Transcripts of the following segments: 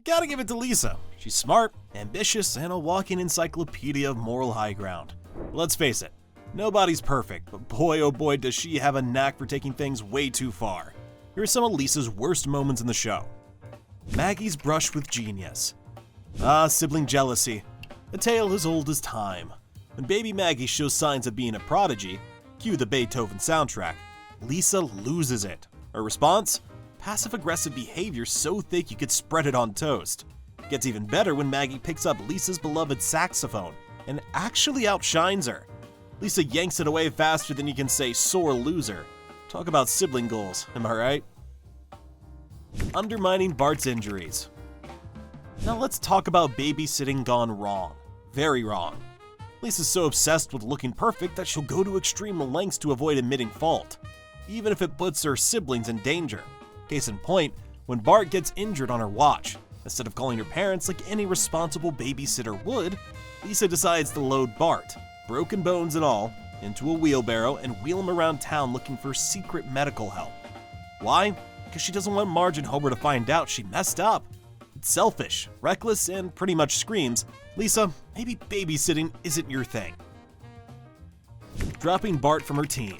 Gotta give it to Lisa. She's smart, ambitious, and a walking encyclopedia of moral high ground. Let's face it, nobody's perfect, but boy oh boy does she have a knack for taking things way too far. Here are some of Lisa's worst moments in the show. Maggie's brush with genius. Sibling jealousy. A tale as old as time. When baby Maggie shows signs of being a prodigy, cue the Beethoven soundtrack, Lisa loses it. Her response? Passive-aggressive behavior so thick you could spread it on toast. Gets even better when Maggie picks up Lisa's beloved saxophone and actually outshines her. Lisa yanks it away faster than you can say sore loser. Talk about sibling goals, am I right? Undermining Bart's injuries. Now let's talk about babysitting gone wrong. Very wrong. Lisa's so obsessed with looking perfect that she'll go to extreme lengths to avoid admitting fault, even if it puts her siblings in danger. Case in point, when Bart gets injured on her watch, instead of calling her parents like any responsible babysitter would, Lisa decides to load Bart, broken bones and all, into a wheelbarrow and wheel him around town looking for secret medical help. Why? Because she doesn't want Marge and Homer to find out she messed up. It's selfish, reckless, and pretty much screams, Lisa, maybe babysitting isn't your thing. Dropping Bart from her team.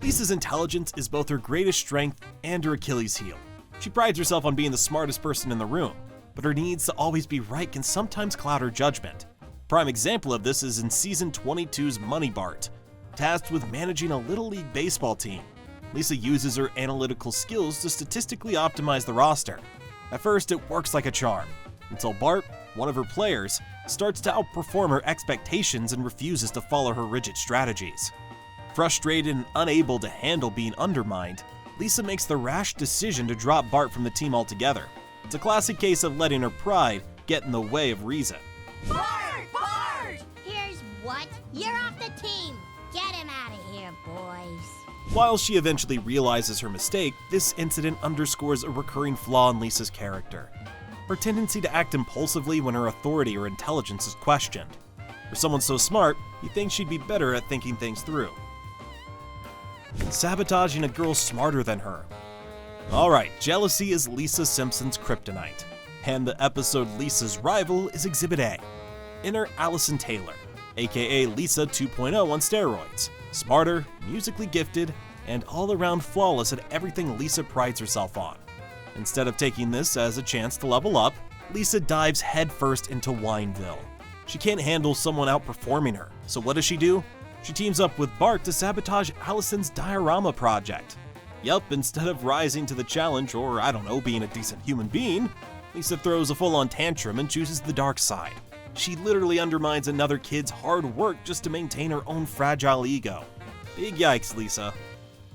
Lisa's intelligence is both her greatest strength and her Achilles heel. She prides herself on being the smartest person in the room, but her needs to always be right can sometimes cloud her judgment. Prime example of this is in Season 22's Money Bart. Tasked with managing a Little League baseball team, Lisa uses her analytical skills to statistically optimize the roster. At first, it works like a charm, until Bart, one of her players, starts to outperform her expectations and refuses to follow her rigid strategies. Frustrated and unable to handle being undermined, Lisa makes the rash decision to drop Bart from the team altogether. It's a classic case of letting her pride get in the way of reason. Bart! Bart! Here's what? You're off the team! Get him out of here, boys. While she eventually realizes her mistake, this incident underscores a recurring flaw in Lisa's character. Her tendency to act impulsively when her authority or intelligence is questioned. For someone so smart, you'd think she'd be better at thinking things through. Sabotaging a girl smarter than her. Alright, jealousy is Lisa Simpsons' kryptonite. And the episode Lisa's rival is Exhibit A. Inner Allison Taylor, aka Lisa 2.0 on steroids. Smarter, musically gifted, and all-around flawless at everything Lisa prides herself on. Instead of taking this as a chance to level up, Lisa dives headfirst into Wineville. She can't handle someone outperforming her, so what does she do? She teams up with Bart to sabotage Allison's diorama project. Yup, instead of rising to the challenge or, I don't know, being a decent human being, Lisa throws a full-on tantrum and chooses the dark side. She literally undermines another kid's hard work just to maintain her own fragile ego. Big yikes, Lisa.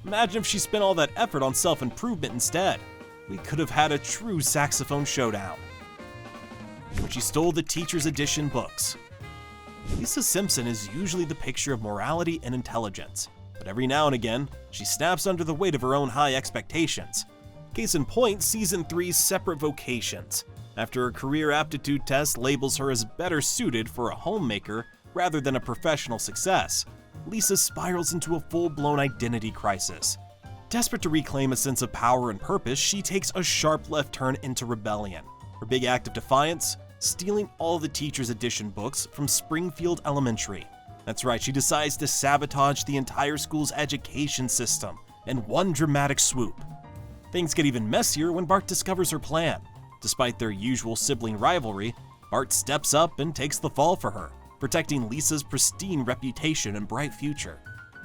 Imagine if she spent all that effort on self-improvement instead. We could have had a true saxophone showdown. When she stole the Teacher's Edition books. Lisa Simpson is usually the picture of morality and intelligence, but every now and again, she snaps under the weight of her own high expectations. Case in point, Season 3's Separate Vocations. After a career aptitude test labels her as better suited for a homemaker rather than a professional success, Lisa spirals into a full-blown identity crisis. Desperate to reclaim a sense of power and purpose, she takes a sharp left turn into rebellion. Her big act of defiance? Stealing all the Teacher's Edition books from Springfield Elementary. That's right, she decides to sabotage the entire school's education system in one dramatic swoop. Things get even messier when Bart discovers her plan. Despite their usual sibling rivalry, Bart steps up and takes the fall for her, protecting Lisa's pristine reputation and bright future.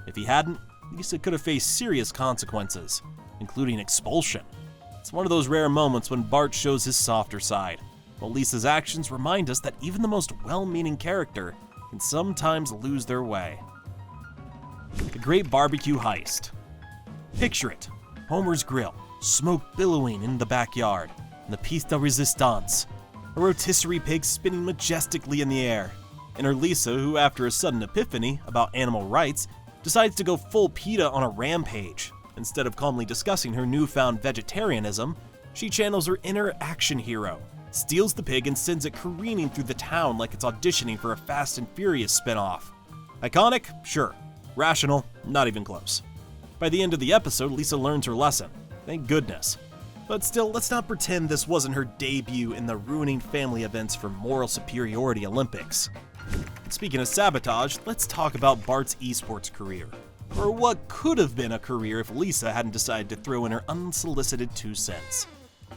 If he hadn't, Lisa could have faced serious consequences, including expulsion. It's one of those rare moments when Bart shows his softer side, while Lisa's actions remind us that even the most well-meaning character can sometimes lose their way. The Great Barbecue Heist. Picture it, Homer's grill, smoke billowing in the backyard, and the piece de resistance, a rotisserie pig spinning majestically in the air. Enter Lisa, who after a sudden epiphany about animal rights, decides to go full PETA on a rampage. Instead of calmly discussing her newfound vegetarianism, she channels her inner action hero, steals the pig and sends it careening through the town like it's auditioning for a Fast and Furious spinoff. Iconic? Sure. Rational? Not even close. By the end of the episode, Lisa learns her lesson. Thank goodness. But still, let's not pretend this wasn't her debut in the ruining family events for moral superiority Olympics. Speaking of sabotage, let's talk about Bart's esports career. Or what could have been a career if Lisa hadn't decided to throw in her unsolicited 2 cents.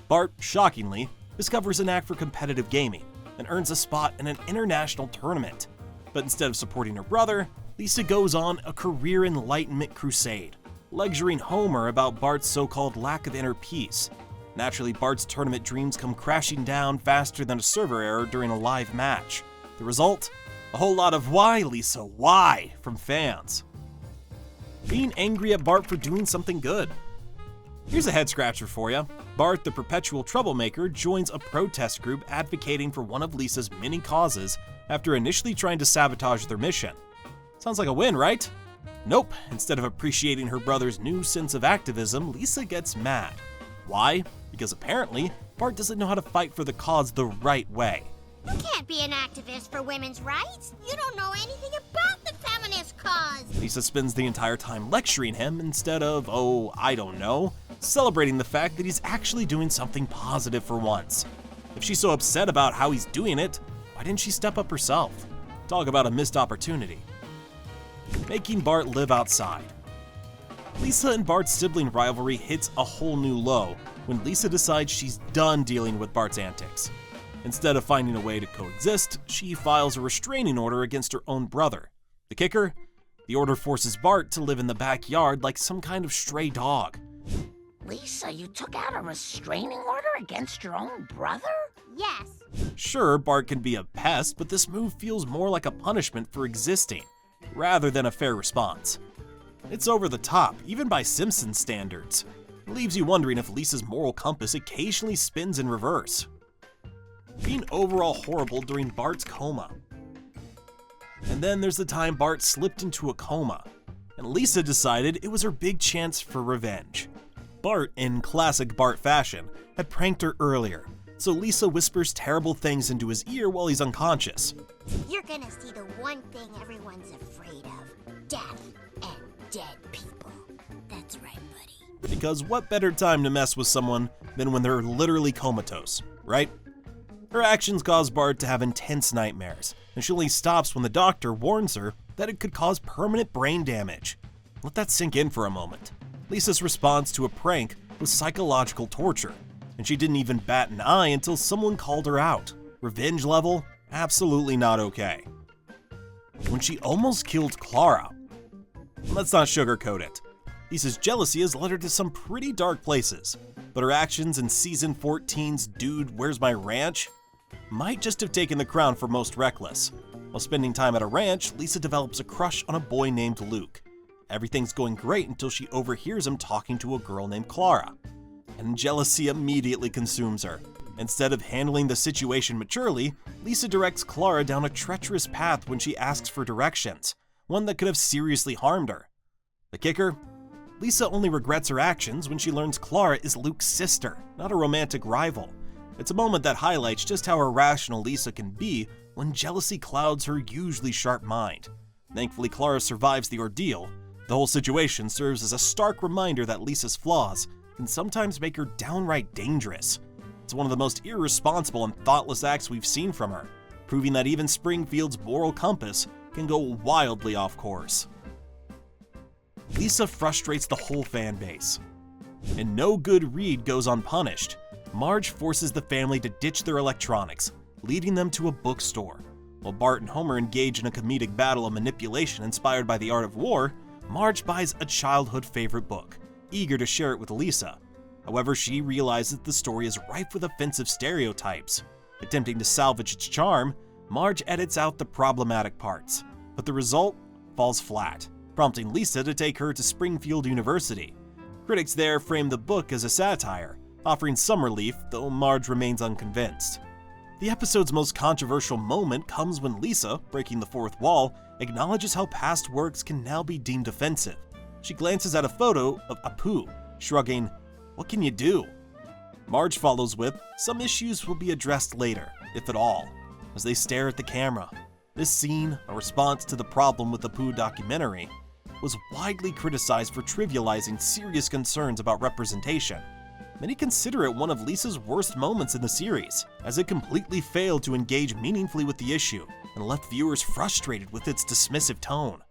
Bart, shockingly, discovers a knack for competitive gaming and earns a spot in an international tournament. But instead of supporting her brother, Lisa goes on a career enlightenment crusade, lecturing Homer about Bart's so-called lack of inner peace. Naturally, Bart's tournament dreams come crashing down faster than a server error during a live match. The result? A whole lot of "Why, Lisa, why?" from fans, being angry at Bart for doing something good. Here's a head-scratcher for you. Bart, the perpetual troublemaker, joins a protest group advocating for one of Lisa's many causes after initially trying to sabotage their mission. Sounds like a win, right? Nope. Instead of appreciating her brother's new sense of activism, Lisa gets mad. Why? Because apparently, Bart doesn't know how to fight for the cause the right way. You can't be an activist for women's rights. You don't know anything about the feminist cause. Lisa spends the entire time lecturing him instead of, oh, I don't know, celebrating the fact that he's actually doing something positive for once. If she's so upset about how he's doing it, why didn't she step up herself? Talk about a missed opportunity. Making Bart live outside. Lisa and Bart's sibling rivalry hits a whole new low when Lisa decides she's done dealing with Bart's antics. Instead of finding a way to coexist, she files a restraining order against her own brother. The kicker? The order forces Bart to live in the backyard like some kind of stray dog. Lisa, you took out a restraining order against your own brother? Yes. Sure, Bart can be a pest, but this move feels more like a punishment for existing, rather than a fair response. It's over the top, even by Simpsons standards. It leaves you wondering if Lisa's moral compass occasionally spins in reverse. Being overall horrible during Bart's coma. And then there's the time Bart slipped into a coma, and Lisa decided it was her big chance for revenge. Bart, in classic Bart fashion, had pranked her earlier, so Lisa whispers terrible things into his ear while he's unconscious. You're gonna see the one thing everyone's afraid of. Death and dead people. That's right, buddy. Because what better time to mess with someone than when they're literally comatose, right? Her actions cause Bart to have intense nightmares, and she only stops when the doctor warns her that it could cause permanent brain damage. Let that sink in for a moment. Lisa's response to a prank was psychological torture, and she didn't even bat an eye until someone called her out. Revenge level? Absolutely not okay. When she almost killed Clara. Let's not sugarcoat it. Lisa's jealousy has led her to some pretty dark places, but her actions in Season 14's Dude, Where's My Ranch? Might just have taken the crown for most reckless. While spending time at a ranch, Lisa develops a crush on a boy named Luke. Everything's going great until she overhears him talking to a girl named Clara. And jealousy immediately consumes her. Instead of handling the situation maturely, Lisa directs Clara down a treacherous path when she asks for directions, one that could have seriously harmed her. The kicker? Lisa only regrets her actions when she learns Clara is Luke's sister, not a romantic rival. It's a moment that highlights just how irrational Lisa can be when jealousy clouds her usually sharp mind. Thankfully, Clara survives the ordeal. The whole situation serves as a stark reminder that Lisa's flaws can sometimes make her downright dangerous. It's one of the most irresponsible and thoughtless acts we've seen from her, proving that even Springfield's moral compass can go wildly off course. Lisa frustrates the whole fan base. And no good read goes unpunished. Marge forces the family to ditch their electronics, leading them to a bookstore. While Bart and Homer engage in a comedic battle of manipulation inspired by the art of war, Marge buys a childhood favorite book, eager to share it with Lisa. However, she realizes the story is rife with offensive stereotypes. Attempting to salvage its charm, Marge edits out the problematic parts, but the result falls flat, prompting Lisa to take her to Springfield University. Critics there frame the book as a satire, offering some relief, though Marge remains unconvinced. The episode's most controversial moment comes when Lisa, breaking the fourth wall, acknowledges how past works can now be deemed offensive. She glances at a photo of Apu, shrugging, "What can you do?" Marge follows with, "Some issues will be addressed later, if at all," as they stare at the camera. This scene, a response to the problem with the Apu documentary, was widely criticized for trivializing serious concerns about representation. Many consider it one of Lisa's worst moments in the series, as it completely failed to engage meaningfully with the issue and left viewers frustrated with its dismissive tone.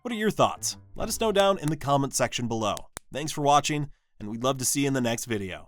What are your thoughts? Let us know down in the comment section below. Thanks for watching, and we'd love to see you in the next video.